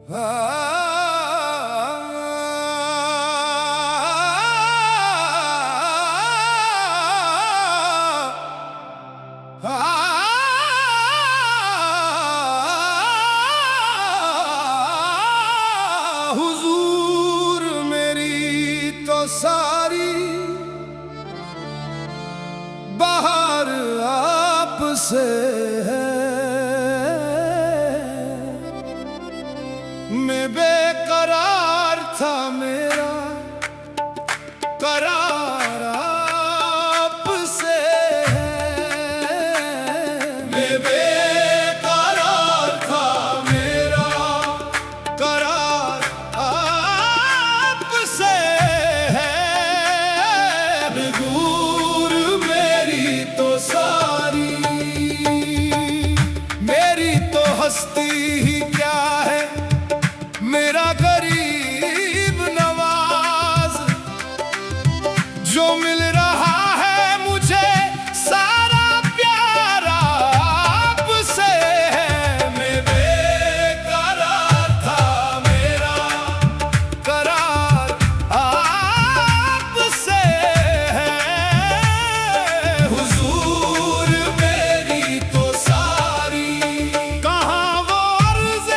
हुजूर मेरी तो सारी बाहर आपसे है। मैं बेकरार था, मेरा करार आपसे है। मैं बेकरार था, मेरा करार आपसे है। हुजूर मेरी तो सारी, मेरी तो हस्ती ही क्या है, मेरा गरीब नवाज जो मिल रहा है मुझे सारा प्यार आपसे है। मैं बेकरार था, मेरा करार आपसे है। हुजूर मेरी तो सारी, कहाँ वो अर्ज़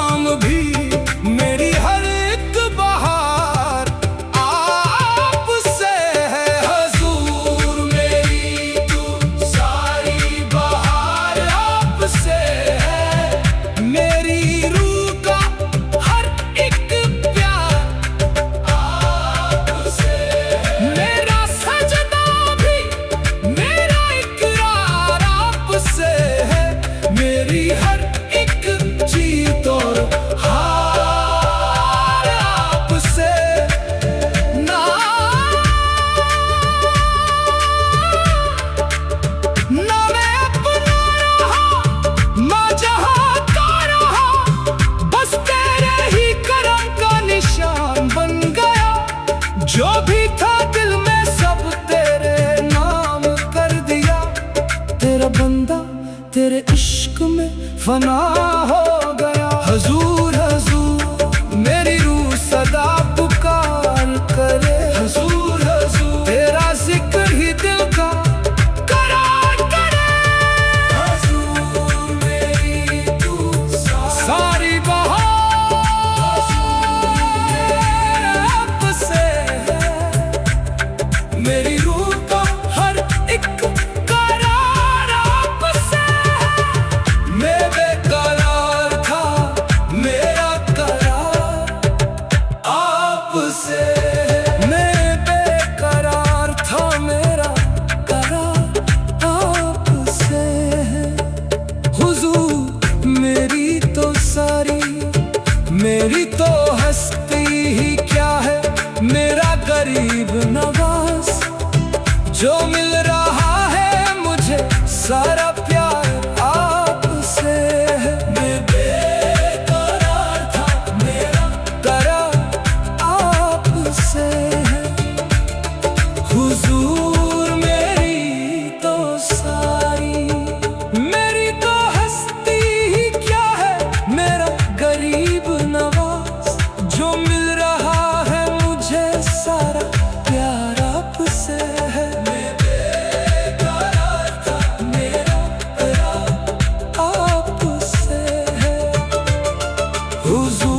नाम भी, मेरी हर एक बहार आपसे है हुजूर। मेरी तो सारी बहार आपसे है, मेरी रूह का हर एक प्यार आपसे है। मेरा सजना भी, मेरा इकरार आपसे है, मेरी हर एक जीत और हार आपसे। ना मैं अपना रहा, मैं जहाँ का रहा, बस तेरे ही करम का निशान बन गया। जो भी था दिल में सब तेरे नाम कर दिया। तेरा बंदा तेरे इश्क में फना हो गया। हुजूर हुजूर मेरी रूह सदा पुकार करे। हुजूर हुजूर तेरा जिक्र ही दिल का करार करे। हुजूर मेरी तू सारी बहार आपसे है, मेरी रूह का हर एक करार आपसे है। मैं बेकरार था, मेरा करार आपसे है। मैं बेकरार था, मेरा करार आपसे है। हुजूर मेरी तो सारी, मेरी तो हस्ती ही क्या है, मेरा गरीब नवाज। जो मिल रहा है मुझे सारा प्यार आपसे है। मैं बेकरार था, मेरा करार आपसे है। हुजूर मेरी तो सारी, मेरी तो हस्ती ही क्या है, मेरा गरीब नवाज। जो मिल रहा है मुझे सारा प्यार आपसे है। मैं बेकरार था, मेरा करार आपसे है। हुजूर